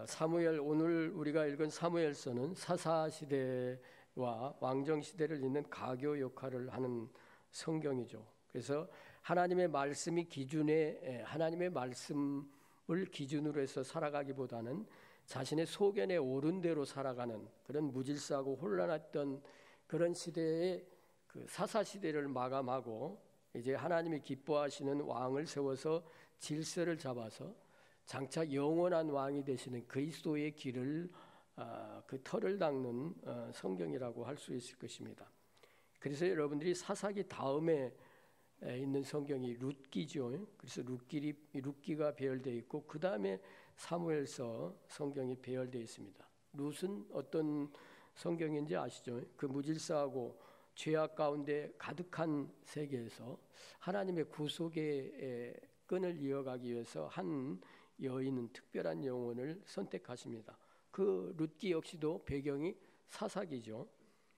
사무엘, 오늘 우리가 읽은 사무엘서는 사사시대와 왕정시대를 잇는 가교 역할을 하는 성경이죠. 그래서 하나님의 말씀이 하나님의 말씀을 기준으로 해서 살아가기보다는 자신의 소견에 오른 대로 살아가는 그런 무질서하고 혼란했던 그런 시대의 그 사사시대를 마감하고 이제 하나님이 기뻐하시는 왕을 세워서 질서를 잡아서 장차 영원한 왕이 되시는 그리스도의 길을 그 터를 닦는 성경이라고 할 수 있을 것입니다. 그래서 여러분들이 사사기 다음에 있는 성경이 룻기죠. 그래서 룻기가 배열되어 있고 그 다음에 사무엘서 성경이 배열되어 있습니다. 룻은 어떤 성경인지 아시죠? 그 무질서하고 죄악 가운데 가득한 세계에서 하나님의 구속의 끈을 이어가기 위해서 한 여인은 특별한 영혼을 선택하십니다. 그 룻기 역시도 배경이 사사기죠.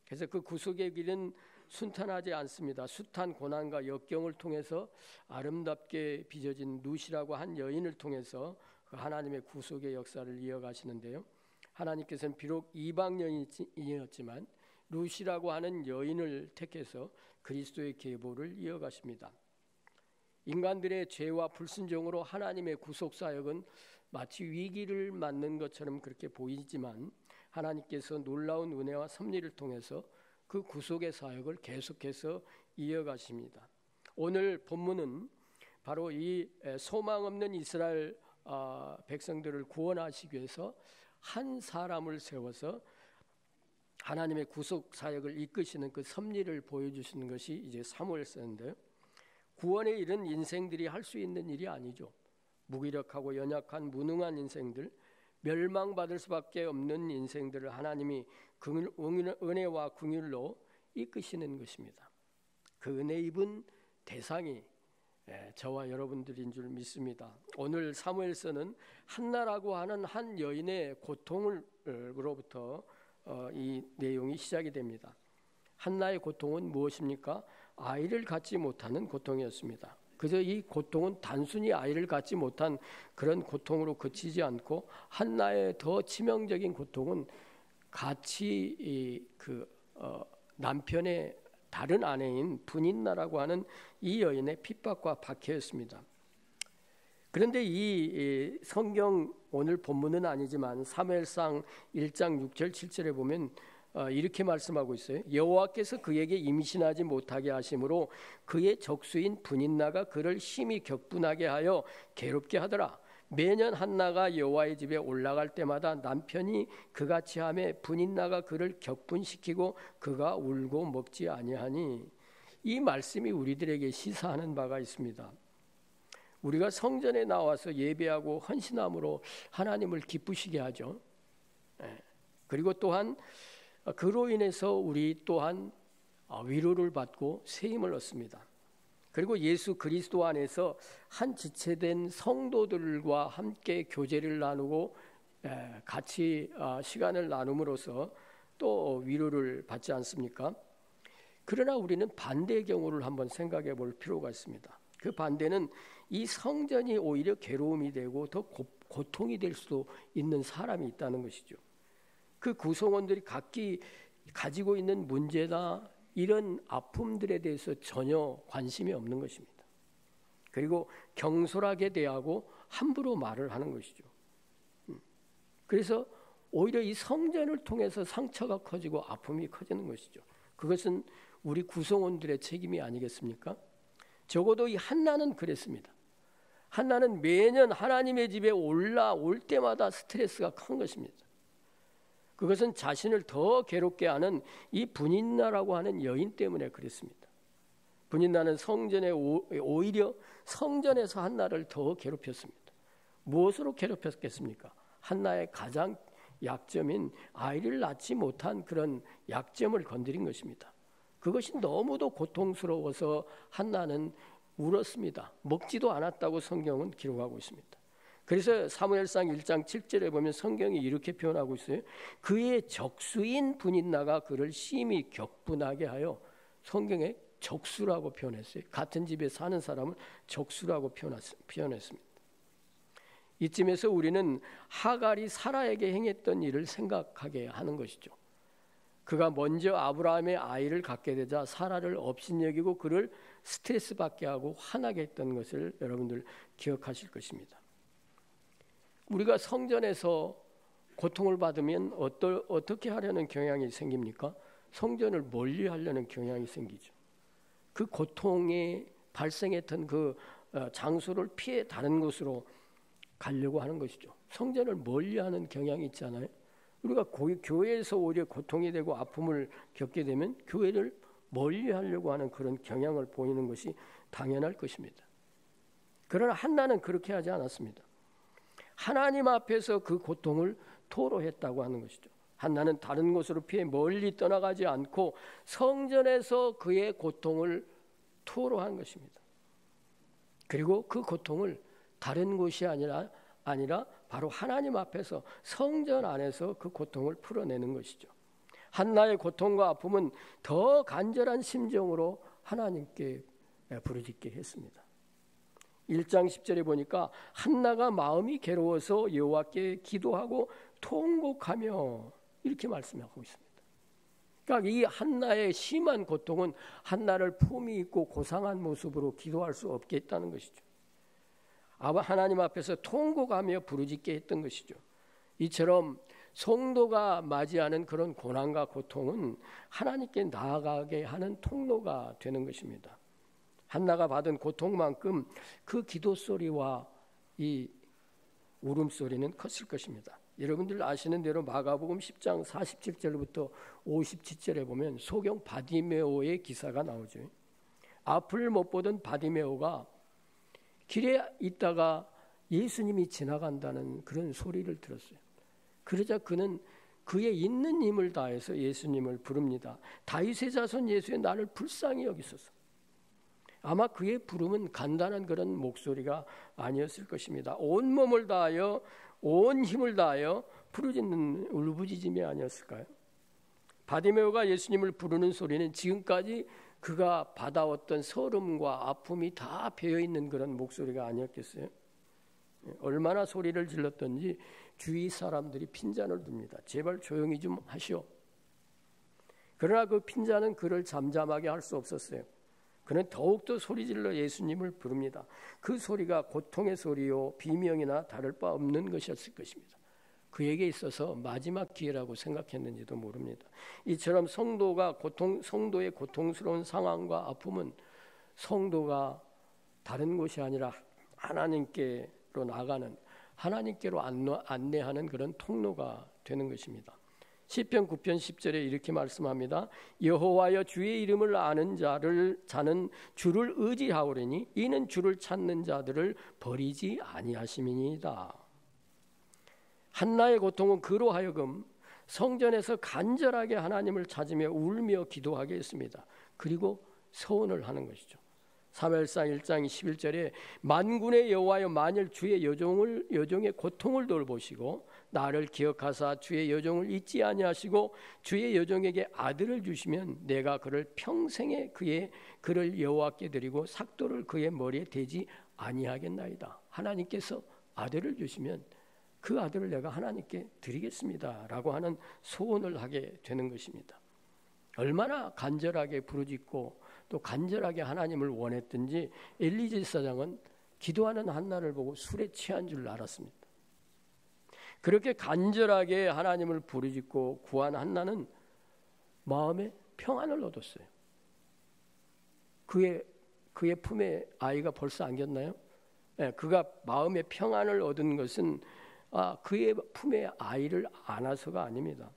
그래서 그 구속의 길은 순탄하지 않습니다. 숱한 고난과 역경을 통해서 아름답게 빚어진 룻이라고 한 여인을 통해서 그 하나님의 구속의 역사를 이어가시는데요. 하나님께서는 비록 이방 여인이었지만 룻이라고 하는 여인을 택해서 그리스도의 계보를 이어가십니다. 인간들의 죄와 불순종으로 하나님의 구속 사역은 마치 위기를 맞는 것처럼 그렇게 보이지만 하나님께서 놀라운 은혜와 섭리를 통해서 그 구속의 사역을 계속해서 이어가십니다. 오늘 본문은 바로 이 소망 없는 이스라엘 백성들을 구원하시기 위해서 한 사람을 세워서 하나님의 구속 사역을 이끄시는 그 섭리를 보여주시는 것이 이제 사무엘서인데요. 구원에 이른 인생들이 할 수 있는 일이 아니죠. 무기력하고 연약한 무능한 인생들, 멸망받을 수밖에 없는 인생들을 하나님이 은혜와 긍휼로 이끄시는 것입니다. 그 은혜 입은 대상이 저와 여러분들인 줄 믿습니다. 오늘 사무엘서는 한나라고 하는 한 여인의 고통으로부터 이 내용이 시작이 됩니다. 한나의 고통은 무엇입니까? 아이를 갖지 못하는 고통이었습니다. 그래서 이 고통은 단순히 아이를 갖지 못한 그런 고통으로 그치지 않고 한나의 더 치명적인 고통은 같이 남편의 다른 아내인 분인나라고 하는 이 여인의 핍박과 박해였습니다. 그런데 이 성경 오늘 본문은 아니지만 사무엘상 1장 6절 7절에 보면 이렇게 말씀하고 있어요. 여호와께서 그에게 임신하지 못하게 하심으로 그의 적수인 분인나가 그를 심히 격분하게 하여 괴롭게 하더라. 매년 한나가 여호와의 집에 올라갈 때마다 남편이 그같이 하매 분인나가 그를 격분시키고 그가 울고 먹지 아니하니. 이 말씀이 우리들에게 시사하는 바가 있습니다. 우리가 성전에 나와서 예배하고 헌신함으로 하나님을 기쁘시게 하죠. 그리고 또한 그로 인해서 우리 또한 위로를 받고 새 힘을 얻습니다. 그리고 예수 그리스도 안에서 한 지체된 성도들과 함께 교제를 나누고 같이 시간을 나눔으로써 또 위로를 받지 않습니까? 그러나 우리는 반대의 경우를 한번 생각해 볼 필요가 있습니다. 그 반대는 이 성전이 오히려 괴로움이 되고 더 고통이 될 수도 있는 사람이 있다는 것이죠. 그 구성원들이 각기 가지고 있는 문제나 이런 아픔들에 대해서 전혀 관심이 없는 것입니다. 그리고 경솔하게 대하고 함부로 말을 하는 것이죠. 그래서 오히려 이 성전을 통해서 상처가 커지고 아픔이 커지는 것이죠. 그것은 우리 구성원들의 책임이 아니겠습니까? 적어도 이 한나는 그랬습니다. 한나는 매년 하나님의 집에 올라올 때마다 스트레스가 큰 것입니다. 그것은 자신을 더 괴롭게 하는 이 분인나라고 하는 여인 때문에 그랬습니다. 분인나는 성전에 오히려 성전에서 한나를 더 괴롭혔습니다. 무엇으로 괴롭혔겠습니까? 한나의 가장 약점인 아이를 낳지 못한 그런 약점을 건드린 것입니다. 그것이 너무도 고통스러워서 한나는 울었습니다. 먹지도 않았다고 성경은 기록하고 있습니다. 그래서 사무엘상 1장 7절에 보면 성경이 이렇게 표현하고 있어요. 그의 적수인 분인나가 그를 심히 격분하게 하여, 성경에 적수라고 표현했어요. 같은 집에 사는 사람을 적수라고 표현했습니다. 이쯤에서 우리는 하갈이 사라에게 행했던 일을 생각하게 하는 것이죠. 그가 먼저 아브라함의 아이를 갖게 되자 사라를 업신여기고 그를 스트레스 받게 하고 화나게 했던 것을 여러분들 기억하실 것입니다. 우리가 성전에서 고통을 받으면 어떻게 하려는 경향이 생깁니까? 성전을 멀리하려는 경향이 생기죠. 그 고통에 발생했던 그 장소를 피해 다른 곳으로 가려고 하는 것이죠. 성전을 멀리하는 경향이 있잖아요. 우리가 교회에서 오히려 고통이 되고 아픔을 겪게 되면 교회를 멀리하려고 하는 그런 경향을 보이는 것이 당연할 것입니다. 그러나 한나는 그렇게 하지 않았습니다. 하나님 앞에서 그 고통을 토로했다고 하는 것이죠. 한나는 다른 곳으로 피해 멀리 떠나가지 않고 성전에서 그의 고통을 토로한 것입니다. 그리고 그 고통을 다른 곳이 아니라 바로 하나님 앞에서 성전 안에서 그 고통을 풀어내는 것이죠. 한나의 고통과 아픔은 더 간절한 심정으로 하나님께 부르짖게 했습니다. 1장 10절에 보니까 한나가 마음이 괴로워서 여호와께 기도하고 통곡하며 이렇게 말씀하고 있습니다. 그러니까 이 한나의 심한 고통은 한나를 품위 있고 고상한 모습으로 기도할 수 없게 했다는 것이죠. 하나님 앞에서 통곡하며 부르짖게 했던 것이죠. 이처럼 성도가 맞이하는 그런 고난과 고통은 하나님께 나아가게 하는 통로가 되는 것입니다. 한나가 받은 고통만큼 그 기도 소리와 이 울음소리는 컸을 것입니다. 여러분들 아시는 대로 마가복음 10장 47절부터 57절에 보면 소경 바디메오의 기사가 나오죠. 앞을 못 보던 바디메오가 길에 있다가 예수님이 지나간다는 그런 소리를 들었어요. 그러자 그는 그의 있는 힘을 다해서 예수님을 부릅니다. 다윗의 자손 예수의 나를 불쌍히 여기소서. 아마 그의 부름은 간단한 그런 목소리가 아니었을 것입니다. 온 몸을 다하여 온 힘을 다하여 부르짖는 울부짖음이 아니었을까요? 바디메오가 예수님을 부르는 소리는 지금까지 그가 받아왔던 서름과 아픔이 다 배어있는 그런 목소리가 아니었겠어요? 얼마나 소리를 질렀던지 주위 사람들이 핀잔을 듭니다. 제발 조용히 좀 하시오. 그러나 그 핀잔은 그를 잠잠하게 할 수 없었어요. 그는 더욱더 소리질러 예수님을 부릅니다. 그 소리가 고통의 소리요 비명이나 다를 바 없는 것이었을 것입니다. 그에게 있어서 마지막 기회라고 생각했는지도 모릅니다. 이처럼 성도의 고통스러운 상황과 아픔은 성도가 다른 곳이 아니라 하나님께로 나가는, 하나님께로 안내하는 그런 통로가 되는 것입니다. 시편 9편 10절에 이렇게 말씀합니다. 여호와여 주의 이름을 아는 자는 주를 의지하오리니 이는 주를 찾는 자들을 버리지 아니하심이니이다. 한나의 고통은 그로 하여금 성전에서 간절하게 하나님을 찾으며 울며 기도하게 했습니다. 그리고 서원을 하는 것이죠. 사무엘상 1장 11절에 만군의 여호와여 만일 주의 여종의 고통을 돌보시고 나를 기억하사 주의 여종을 잊지 아니하시고 주의 여종에게 아들을 주시면 내가 그를 평생에 그를 여호와께 드리고 삭도를 그의 머리에 대지 아니하겠나이다. 하나님께서 아들을 주시면 그 아들을 내가 하나님께 드리겠습니다 라고 하는 소원을 하게 되는 것입니다. 얼마나 간절하게 부르짖고 또 간절하게 하나님을 원했든지 엘리 제사장은 기도하는 한나를 보고 술에 취한 줄 알았습니다. 그렇게 간절하게 하나님을 부르짖고 구한 한나는 마음에 평안을 얻었어요. 그의 품에 아이가 벌써 안겼나요? 네, 그가 마음에 평안을 얻은 것은 그의 품에 아이를 안아서가 아닙니다.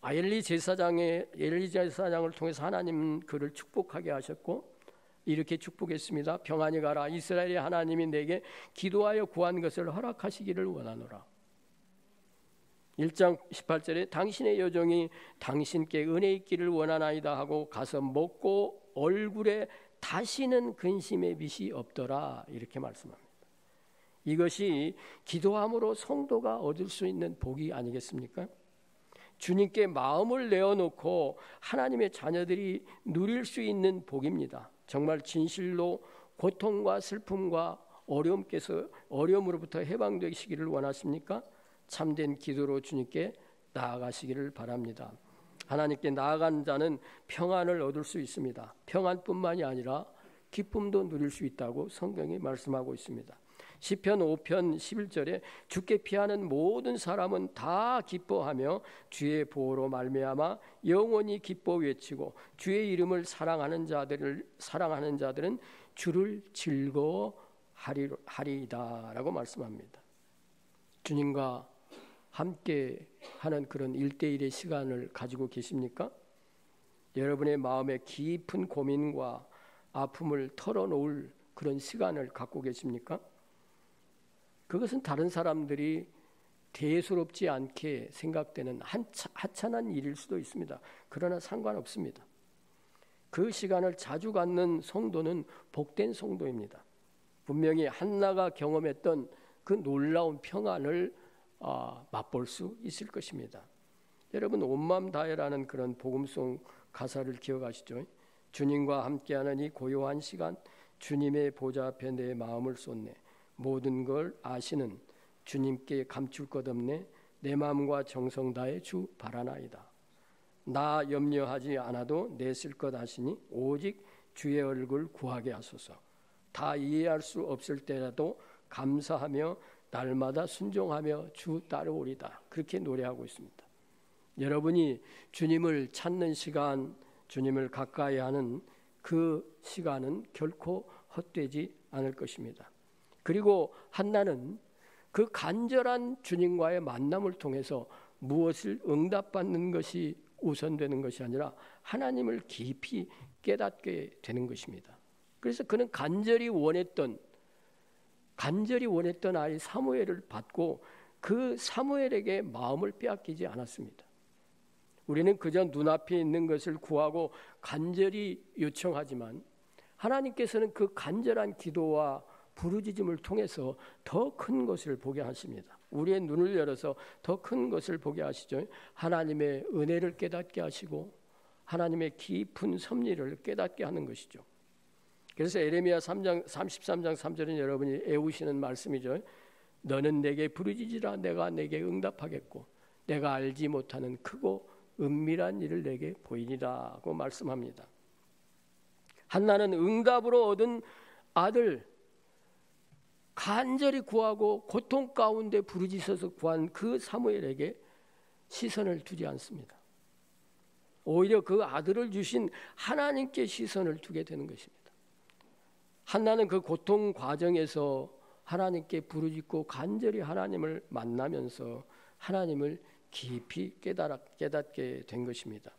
엘리 제사장을 통해서 하나님은 그를 축복하게 하셨고 이렇게 축복했습니다. 평안히 가라. 이스라엘의 하나님이 내게 기도하여 구한 것을 허락하시기를 원하노라. 1장 18절에 당신의 여종이 당신께 은혜 있기를 원하나이다 하고 가서 먹고 얼굴에 다시는 근심의 빛이 없더라. 이렇게 말씀합니다. 이것이 기도함으로 성도가 얻을 수 있는 복이 아니겠습니까? 주님께 마음을 내어놓고 하나님의 자녀들이 누릴 수 있는 복입니다. 정말 진실로 고통과 슬픔과 어려움으로부터 해방되시기를 원하십니까? 참된 기도로 주님께 나아가시기를 바랍니다. 하나님께 나아간 자는 평안을 얻을 수 있습니다. 평안뿐만이 아니라 기쁨도 누릴 수 있다고 성경이 말씀하고 있습니다. 시편 5편 11절에 주께 피하는 모든 사람은 다 기뻐하며 주의 보호로 말미암아 영원히 기뻐 외치고 주의 이름을 사랑하는 자들은 주를 즐거워하리이다라고 말씀합니다. 주님과 함께 하는 그런 1대1의 시간을 가지고 계십니까? 여러분의 마음에 깊은 고민과 아픔을 털어놓을 그런 시간을 갖고 계십니까? 그것은 다른 사람들이 대수롭지 않게 생각되는 하찮은 일일 수도 있습니다. 그러나 상관없습니다. 그 시간을 자주 갖는 성도는 복된 성도입니다. 분명히 한나가 경험했던 그 놀라운 평안을 맛볼 수 있을 것입니다. 여러분 온 마음 다해라는 그런 복음송 가사를 기억하시죠? 주님과 함께하는 이 고요한 시간, 주님의 보좌 앞에 내 마음을 쏟네. 모든 걸 아시는 주님께 감출 것 없네. 내 마음과 정성 다해 주 바라나이다. 나 염려하지 않아도 내 쓸 것 아시니 오직 주의 얼굴 구하게 하소서. 다 이해할 수 없을 때라도 감사하며 날마다 순종하며 주 따르오리다. 그렇게 노래하고 있습니다. 여러분이 주님을 찾는 시간, 주님을 가까이 하는 그 시간은 결코 헛되지 않을 것입니다. 그리고 한나는 그 간절한 주님과의 만남을 통해서 무엇을 응답받는 것이 우선되는 것이 아니라 하나님을 깊이 깨닫게 되는 것입니다. 그래서 그는 간절히 원했던 아이 사무엘을 받고 그 사무엘에게 마음을 빼앗기지 않았습니다. 우리는 그저 눈앞에 있는 것을 구하고 간절히 요청하지만 하나님께서는 그 간절한 기도와 부르짖음을 통해서 더 큰 것을 보게 하십니다. 우리의 눈을 열어서 더 큰 것을 보게 하시죠. 하나님의 은혜를 깨닫게 하시고 하나님의 깊은 섭리를 깨닫게 하는 것이죠. 그래서 에레미야 33장 3절은 여러분이 애우시는 말씀이죠. 너는 내게 부르짖으라 내가 내게 응답하겠고 내가 알지 못하는 크고 은밀한 일을 내게 보이리라고 말씀합니다. 한나는 응답으로 얻은 아들 간절히 구하고 고통 가운데 부르짖어서 구한 그 사무엘에게 시선을 두지 않습니다. 오히려 그 아들을 주신 하나님께 시선을 두게 되는 것입니다. 한나는 그 고통 과정에서 하나님께 부르짖고 간절히 하나님을 만나면서 하나님을 깊이 깨닫게 된 것입니다.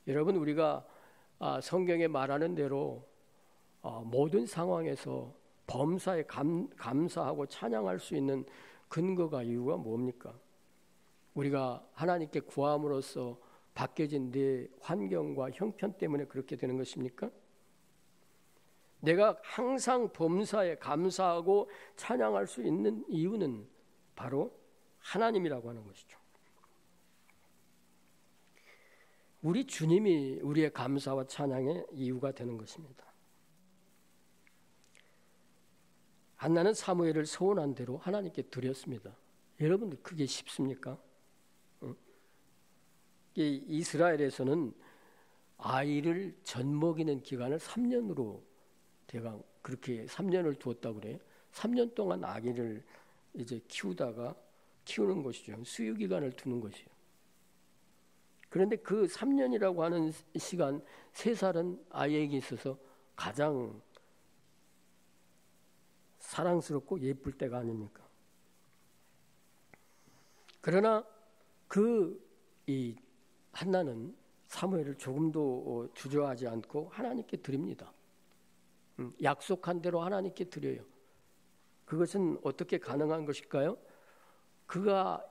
여러분 우리가 성경에 말하는 대로 모든 상황에서 범사에 감사하고 찬양할 수 있는 근거가 이유가 뭡니까? 우리가 하나님께 구함으로써 바뀌어진 내 환경과 형편 때문에 그렇게 되는 것입니까? 내가 항상 범사에 감사하고 찬양할 수 있는 이유는 바로 하나님이라고 하는 것이죠. 우리 주님이 우리의 감사와 찬양의 이유가 되는 것입니다. 한나는 사무엘을 소원한 대로 하나님께 드렸습니다. 여러분들 그게 쉽습니까? 이스라엘에서는 아이를 젖먹이는 기간을 3년으로 대강 그렇게 3년을 두었다고 그래요. 3년 동안 아기를 이제 키우는 것이죠. 수유 기간을 두는 것이에요. 그런데 그 3년이라고 하는 시간 3살은 아이에게 있어서 가장 사랑스럽고 예쁠 때가 아닙니까? 그러나 이 한나는 사무엘을 조금도 주저하지 않고 하나님께 드립니다. 약속한 대로 하나님께 드려요. 그것은 어떻게 가능한 것일까요? 그가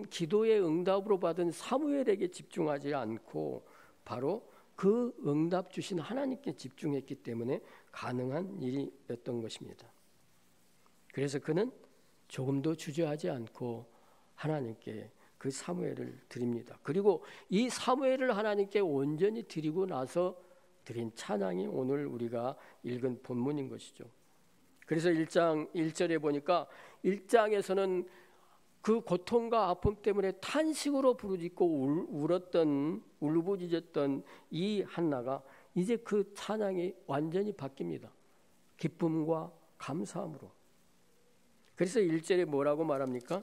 기도의 응답으로 받은 사무엘에게 집중하지 않고 바로 그 응답 주신 하나님께 집중했기 때문에 가능한 일이었던 것입니다. 그래서 그는 조금도 주저하지 않고 하나님께 그 사무엘을 드립니다. 그리고 이 사무엘을 하나님께 온전히 드리고 나서 드린 찬양이 오늘 우리가 읽은 본문인 것이죠. 그래서 1장 1절에 보니까 1장에서는 그 고통과 아픔 때문에 탄식으로 부르짖고 울었던, 울부짖었던 이 한나가 이제 그 찬양이 완전히 바뀝니다. 기쁨과 감사함으로. 그래서 1절에 뭐라고 말합니까?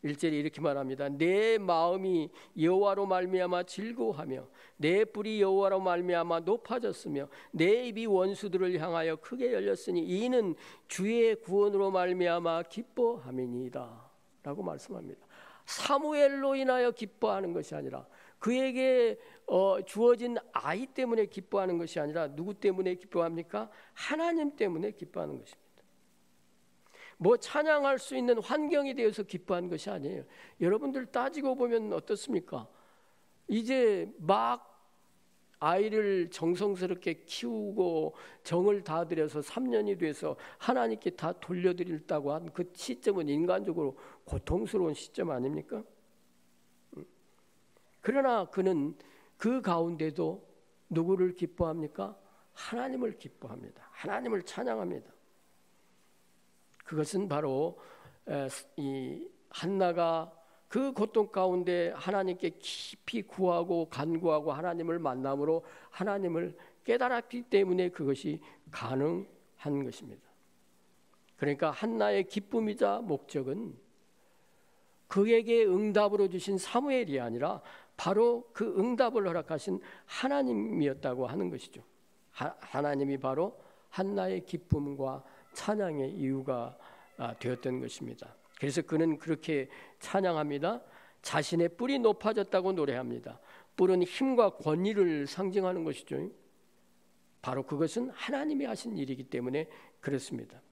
1절에 이렇게 말합니다. 내 마음이 여호와로 말미암아 즐거워하며 내 뿔이 여호와로 말미암아 높아졌으며 내 입이 원수들을 향하여 크게 열렸으니 이는 주의 구원으로 말미암아 기뻐함이니이다 라고 말씀합니다. 사무엘로 인하여 기뻐하는 것이 아니라 그에게 주어진 아이 때문에 기뻐하는 것이 아니라 누구 때문에 기뻐합니까? 하나님 때문에 기뻐하는 것입니다. 뭐 찬양할 수 있는 환경이 되어서 기뻐한 것이 아니에요. 여러분들 따지고 보면 어떻습니까? 이제 막 아이를 정성스럽게 키우고 정을 다 들여서 3년이 돼서 하나님께 다 돌려드린다고 한 그 시점은 인간적으로 고통스러운 시점 아닙니까? 그러나 그는 그 가운데도 누구를 기뻐합니까? 하나님을 기뻐합니다. 하나님을 찬양합니다. 그것은 바로 이 한나가 그 고통 가운데 하나님께 깊이 구하고 간구하고 하나님을 만남으로 하나님을 깨달았기 때문에 그것이 가능한 것입니다. 그러니까 한나의 기쁨이자 목적은 그에게 응답으로 주신 사무엘이 아니라 바로 그 응답을 허락하신 하나님이었다고 하는 것이죠. 하나님이 바로 한나의 기쁨과 찬양의 이유가 되었던 것입니다. 그래서 그는 그렇게 찬양합니다. 자신의 뿔이 높아졌다고 노래합니다. 뿔은 힘과 권위를 상징하는 것이죠. 바로 그것은 하나님이 하신 일이기 때문에 그렇습니다.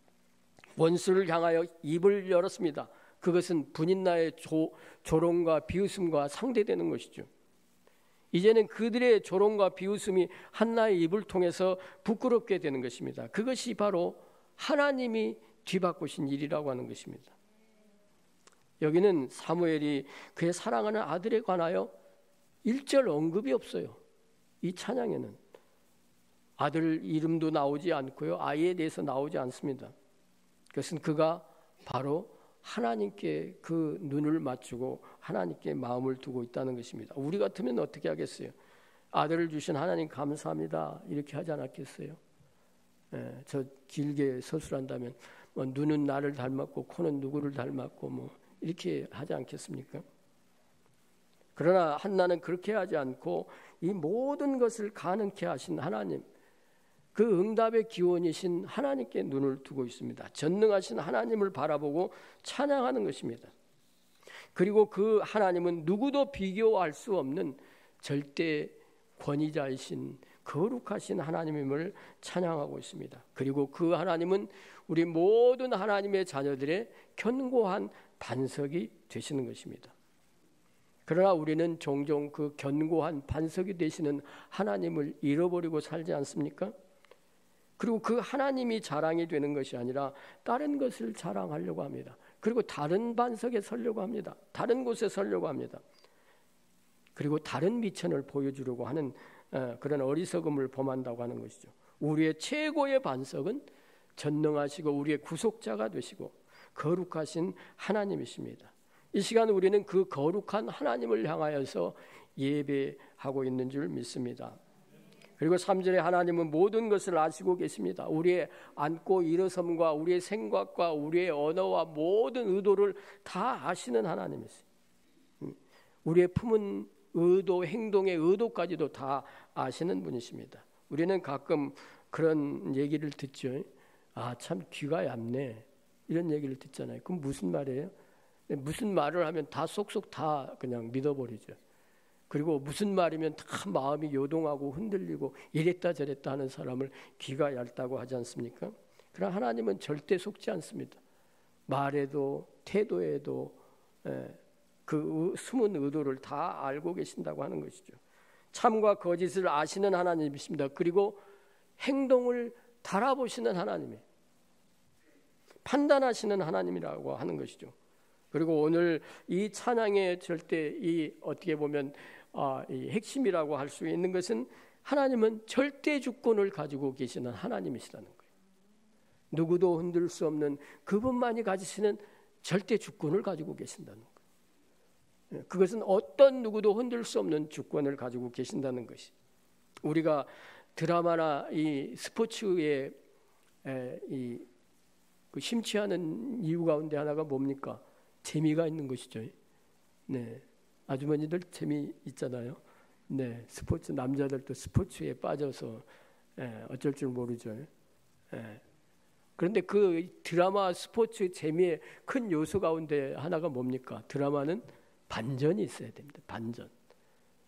원수를 향하여 입을 열었습니다. 그것은 분인나의 조롱과 비웃음과 상대되는 것이죠. 이제는 그들의 조롱과 비웃음이 한나의 입을 통해서 부끄럽게 되는 것입니다. 그것이 바로 하나님이 뒤바꾸신 일이라고 하는 것입니다. 여기는 사무엘이 그의 사랑하는 아들에 관하여 1절 언급이 없어요. 이 찬양에는 아들 이름도 나오지 않고요, 아이에 대해서 나오지 않습니다. 그것은 그가 바로 하나님께 그 눈을 맞추고 하나님께 마음을 두고 있다는 것입니다. 우리 같으면 어떻게 하겠어요? 아들을 주신 하나님 감사합니다 이렇게 하지 않았겠어요? 저 길게 서술한다면 뭐 눈은 나를 닮았고 코는 누구를 닮았고 뭐 이렇게 하지 않겠습니까? 그러나 한나는 그렇게 하지 않고 이 모든 것을 가능케 하신 하나님, 그 응답의 기원이신 하나님께 눈을 두고 있습니다. 전능하신 하나님을 바라보고 찬양하는 것입니다. 그리고 그 하나님은 누구도 비교할 수 없는 절대 권위자이신 거룩하신 하나님임을 찬양하고 있습니다. 그리고 그 하나님은 우리 모든 하나님의 자녀들의 견고한 반석이 되시는 것입니다. 그러나 우리는 종종 그 견고한 반석이 되시는 하나님을 잃어버리고 살지 않습니까? 그리고 그 하나님이 자랑이 되는 것이 아니라 다른 것을 자랑하려고 합니다. 그리고 다른 반석에 서려고 합니다. 다른 곳에 서려고 합니다. 그리고 다른 미천을 보여주려고 하는 그런 어리석음을 범한다고 하는 것이죠. 우리의 최고의 반석은 전능하시고 우리의 구속자가 되시고 거룩하신 하나님이십니다. 이 시간 우리는 그 거룩한 하나님을 향하여서 예배하고 있는 줄 믿습니다. 그리고 3절에 하나님은 모든 것을 아시고 계십니다. 우리의 앉고 일어섬과 우리의 생각과 우리의 언어와 모든 의도를 다 아시는 하나님이세요. 우리의 품은 의도, 행동의 의도까지도 다 아시는 분이십니다. 우리는 가끔 그런 얘기를 듣죠. 아, 참 귀가 얇네. 이런 얘기를 듣잖아요. 그럼 무슨 말이에요? 무슨 말을 하면 다 쏙쏙 다 그냥 믿어버리죠. 그리고 무슨 말이면 다 마음이 요동하고 흔들리고 이랬다 저랬다 하는 사람을 귀가 얇다고 하지 않습니까? 그러나 하나님은 절대 속지 않습니다. 말에도 태도에도 그 숨은 의도를 다 알고 계신다고 하는 것이죠. 참과 거짓을 아시는 하나님이십니다. 그리고 행동을 달아보시는 하나님이에요. 판단하시는 하나님이라고 하는 것이죠. 그리고 오늘 이 찬양의 절대 이 어떻게 보면 이 핵심이라고 할 수 있는 것은 하나님은 절대 주권을 가지고 계시는 하나님이시라는 거예요. 누구도 흔들 수 없는 그분만이 가지시는 절대 주권을 가지고 계신다는 거예요. 그것은 어떤 누구도 흔들 수 없는 주권을 가지고 계신다는 것이. 우리가 드라마나 이 스포츠에 그 심취하는 이유 가운데 하나가 뭡니까? 재미가 있는 것이죠. 네, 아주머니들 재미 있잖아요. 네, 스포츠 남자들도 스포츠에 빠져서 어쩔 줄 모르죠. 그런데 그 드라마 스포츠 재미의 큰 요소 가운데 하나가 뭡니까? 드라마는 반전이 있어야 됩니다. 반전.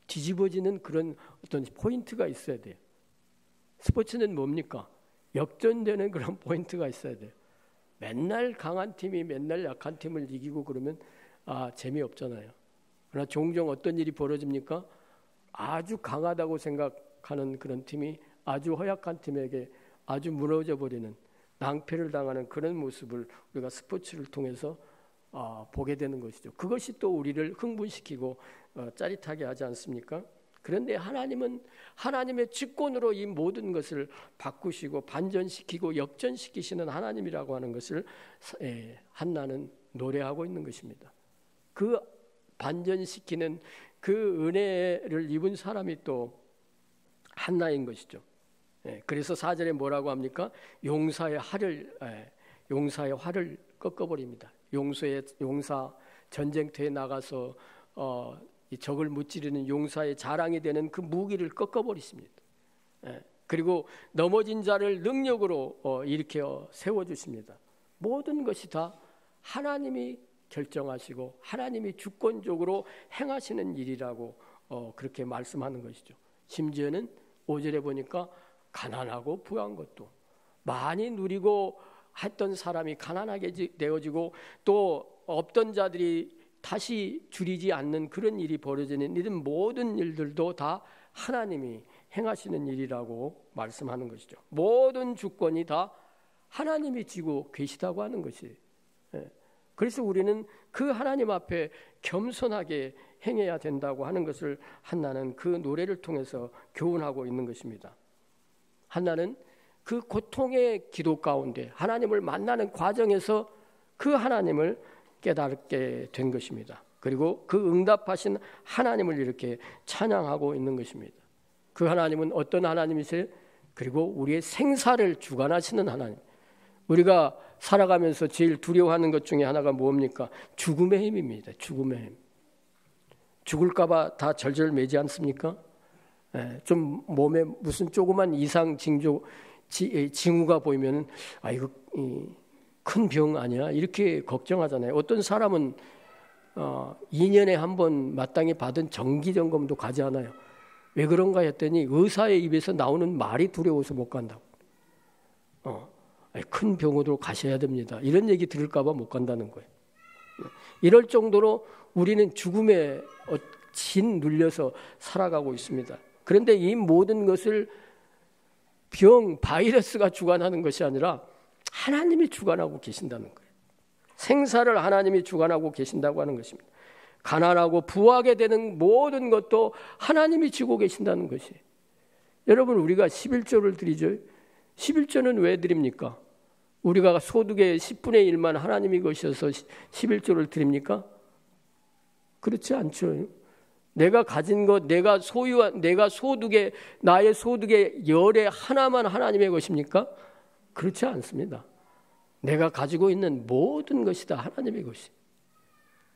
뒤집어지는 그런 어떤 포인트가 있어야 돼요. 스포츠는 뭡니까? 역전되는 그런 포인트가 있어야 돼요. 맨날 강한 팀이 맨날 약한 팀을 이기고 그러면 재미없잖아요. 그러나 종종 어떤 일이 벌어집니까? 아주 강하다고 생각하는 그런 팀이 아주 허약한 팀에게 아주 무너져 버리는, 낭패를 당하는 그런 모습을 우리가 스포츠를 통해서 보게 되는 것이죠. 그것이 또 우리를 흥분시키고 짜릿하게 하지 않습니까? 그런데 하나님은 하나님의 직권으로 이 모든 것을 바꾸시고 반전시키고 역전시키시는 하나님이라고 하는 것을 한나는 노래하고 있는 것입니다. 그 반전시키는 그 은혜를 입은 사람이 또 한나인 것이죠. 그래서 4절에 뭐라고 합니까? 용사의 활을 꺾어버립니다. 용사 전쟁터에 나가서 이 적을 무찌르는 용사의 자랑이 되는 그 무기를 꺾어버리십니다. 그리고 넘어진 자를 능력으로 일으켜 세워주십니다. 모든 것이 다 하나님이 결정하시고 하나님이 주권적으로 행하시는 일이라고 그렇게 말씀하는 것이죠. 심지어는 5절에 보니까 가난하고 부한 것도 많이 누리고 했던 사람이 가난하게 되어지고 또 없던 자들이 다시 줄이지 않는 그런 일이 벌어지는 이런 모든 일들도 다 하나님이 행하시는 일이라고 말씀하는 것이죠. 모든 주권이 다 하나님이 쥐고 계시다고 하는 것이. 그래서 우리는 그 하나님 앞에 겸손하게 행해야 된다고 하는 것을 한나는 그 노래를 통해서 교훈하고 있는 것입니다. 한나는 그 고통의 기도 가운데 하나님을 만나는 과정에서 그 하나님을 깨닫게 된 것입니다. 그리고 그 응답하신 하나님을 이렇게 찬양하고 있는 것입니다. 그 하나님은 어떤 하나님이세요? 그리고 우리의 생사를 주관하시는 하나님. 우리가 살아가면서 제일 두려워하는 것 중에 하나가 뭡니까? 죽음의 힘입니다. 죽음의 힘. 죽을까 봐 다 절절매지 않습니까? 좀 몸에 무슨 조그만 이상 징후가 보이면 이거 큰 병 아니야? 이렇게 걱정하잖아요. 어떤 사람은 2년에 한 번 마땅히 받은 정기점검도 가지 않아요. 왜 그런가 했더니 의사의 입에서 나오는 말이 두려워서 못 간다고. 큰 병원으로 가셔야 됩니다. 이런 얘기 들을까 봐 못 간다는 거예요. 이럴 정도로 우리는 죽음에 진 눌려서 살아가고 있습니다. 그런데 이 모든 것을 바이러스가 주관하는 것이 아니라 하나님이 주관하고 계신다는 거예요. 생사를 하나님이 주관하고 계신다고 하는 것입니다. 가난하고 부하게 되는 모든 것도 하나님이 쥐고 계신다는 것이. 여러분, 우리가 11조를 드리죠. 11조는 왜 드립니까? 우리가 소득의 10분의 1만 하나님이 거셔서 11조를 드립니까? 그렇지 않죠. 내가 가진 것, 내가 소유한, 나의 소득의 열의 하나만 하나님의 것입니까? 그렇지 않습니다. 내가 가지고 있는 모든 것이 다 하나님의 것이.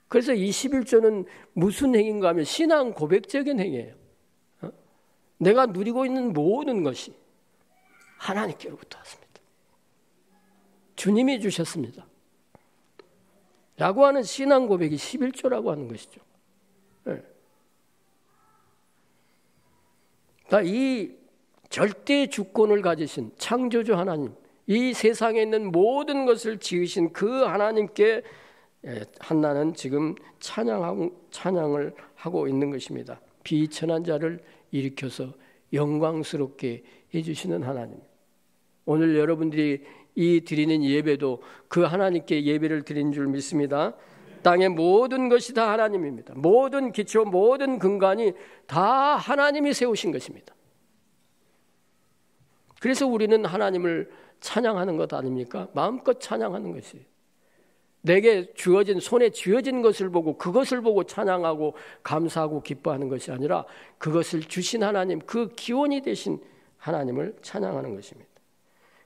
그래서 이 11조는 무슨 행위인가 하면 신앙 고백적인 행위예요. 내가 누리고 있는 모든 것이 하나님께로부터 왔습니다. 주님이 주셨습니다. 라고 하는 신앙 고백이 11조라고 하는 것이죠. 이 절대 주권을 가지신 창조주 하나님, 이 세상에 있는 모든 것을 지으신 그 하나님께 한나는 지금 찬양을 하고 있는 것입니다. 비천한 자를 일으켜서 영광스럽게 해주시는 하나님. 오늘 여러분들이 이 드리는 예배도 그 하나님께 예배를 드린 줄 믿습니다. 땅의 모든 것이 다 하나님입니다. 모든 기초, 모든 근간이 다 하나님이 세우신 것입니다. 그래서 우리는 하나님을 찬양하는 것 아닙니까? 마음껏 찬양하는 것이. 내게 주어진, 손에 쥐어진 것을 보고 그것을 보고 찬양하고 감사하고 기뻐하는 것이 아니라 그것을 주신 하나님, 그 기원이 되신 하나님을 찬양하는 것입니다.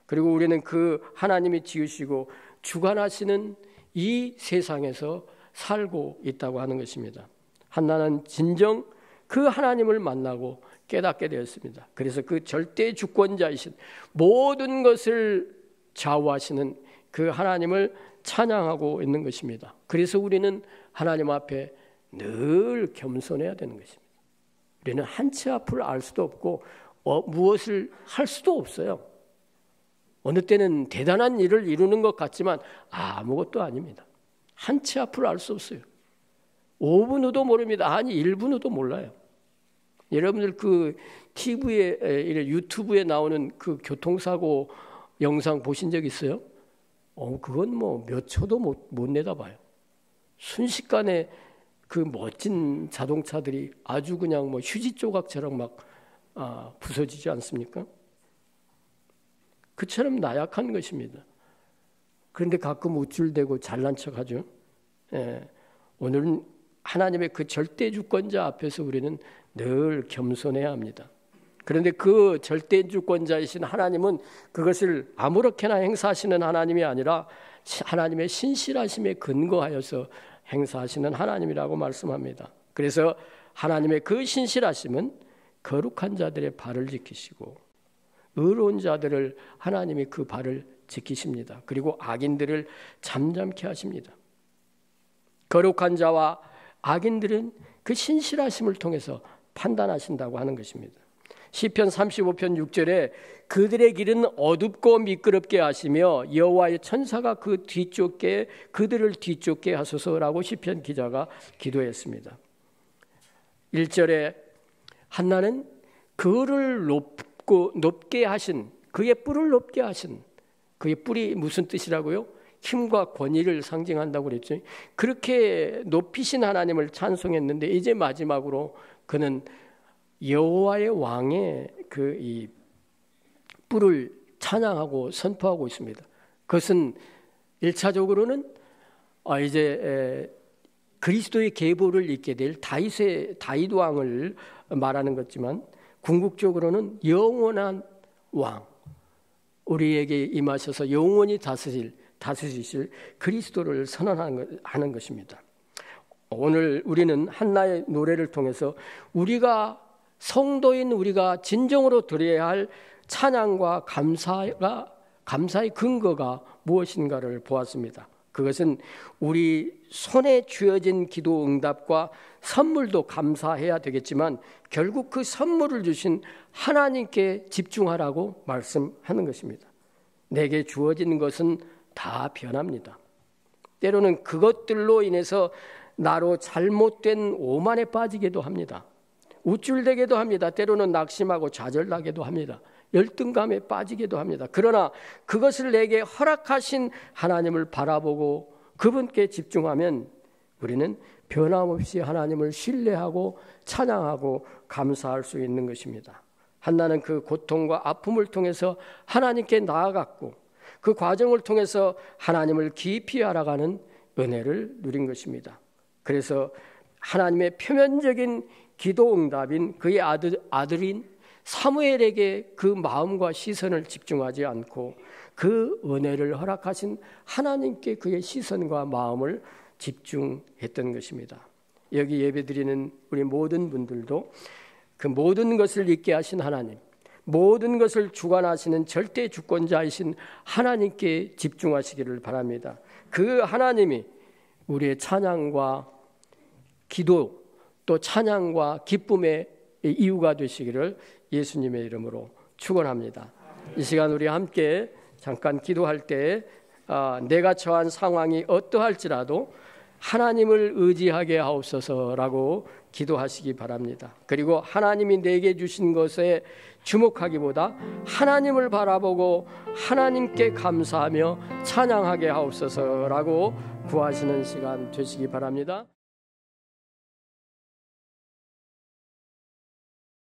그리고 우리는 그 하나님이 지으시고 주관하시는 이 세상에서 살고 있다고 하는 것입니다. 한나는 진정 그 하나님을 만나고 깨닫게 되었습니다. 그래서 그 절대 주권자이신 모든 것을 좌우하시는 그 하나님을 찬양하고 있는 것입니다. 그래서 우리는 하나님 앞에 늘 겸손해야 되는 것입니다. 우리는 한 치 앞을 알 수도 없고 무엇을 할 수도 없어요. 어느 때는 대단한 일을 이루는 것 같지만 아무것도 아닙니다. 한 치 앞을 알 수 없어요. 5분 후도 모릅니다. 아니 1분 후도 몰라요. 여러분들 그 TV에 유튜브에 나오는 그 교통사고 영상 보신 적 있어요? 그건 뭐 몇 초도 못 내다봐요. 순식간에 그 멋진 자동차들이 아주 그냥 뭐 휴지 조각처럼 막 부서지지 않습니까? 그처럼 나약한 것입니다. 그런데 가끔 우쭐대고 잘난 척하죠. 오늘은 하나님의 그 절대 주권자 앞에서 우리는 늘 겸손해야 합니다. 그런데 그 절대 주권자이신 하나님은 그것을 아무렇게나 행사하시는 하나님이 아니라 하나님의 신실하심에 근거하여서 행사하시는 하나님이라고 말씀합니다. 그래서 하나님의 그 신실하심은 거룩한 자들의 발을 지키시고 의로운 자들을 하나님이 그 발을 지키십니다. 그리고 악인들을 잠잠케 하십니다. 거룩한 자와 악인들은 그 신실하심을 통해서 판단하신다고 하는 것입니다. 시편 35편 6절에 그들의 길은 어둡고 미끄럽게 하시며 여호와의 천사가 그들을 뒤쫓게 하소서라고 시편 기자가 기도했습니다. 1절에 한나는 그를 높게 하신, 그의 뿔을 높게 하신, 그의 뿔이 무슨 뜻이라고요? 힘과 권위를 상징한다고 그랬죠. 그렇게 높이신 하나님을 찬송했는데 이제 마지막으로 그는 여호와의 왕의 이 뿔을 찬양하고 선포하고 있습니다. 그것은 1차적으로는 이제 그리스도의 계보를 잇게 될 다윗 왕을 말하는 것지만 궁극적으로는 영원한 왕, 우리에게 임하셔서 영원히 다스리실 그리스도를 선언하는 것입니다. 오늘 우리는 한나의 노래를 통해서 우리가 성도인 우리가 진정으로 드려야 할 찬양과 감사의 근거가 무엇인가를 보았습니다. 그것은 우리 손에 쥐어진 기도 응답과 선물도 감사해야 되겠지만 결국 그 선물을 주신 하나님께 집중하라고 말씀하는 것입니다. 내게 주어진 것은 다 변합니다. 때로는 그것들로 인해서 나로 잘못된 오만에 빠지기도 합니다. 우쭐대기도 합니다. 때로는 낙심하고 좌절나기도 합니다. 열등감에 빠지기도 합니다. 그러나 그것을 내게 허락하신 하나님을 바라보고 그분께 집중하면 우리는 변함없이 하나님을 신뢰하고 찬양하고 감사할 수 있는 것입니다. 한나는 그 고통과 아픔을 통해서 하나님께 나아갔고 그 과정을 통해서 하나님을 깊이 알아가는 은혜를 누린 것입니다. 그래서 하나님의 표면적인 기도 응답인 그의 아들인 사무엘에게 그 마음과 시선을 집중하지 않고 그 은혜를 허락하신 하나님께 그의 시선과 마음을 집중했던 것입니다. 여기 예배드리는 우리 모든 분들도 그 모든 것을 있게 하신 하나님, 모든 것을 주관하시는 절대 주권자이신 하나님께 집중하시기를 바랍니다. 그 하나님이 우리의 찬양과 기도 또 찬양과 기쁨의 이유가 되시기를 예수님의 이름으로 축원합니다. 이 시간 우리 함께 잠깐 기도할 때 내가 처한 상황이 어떠할지라도 하나님을 의지하게 하옵소서라고 기도하시기 바랍니다. 그리고 하나님이 내게 주신 것에 주목하기보다 하나님을 바라보고 하나님께 감사하며 찬양하게 하옵소서라고 구하시는 시간 되시기 바랍니다.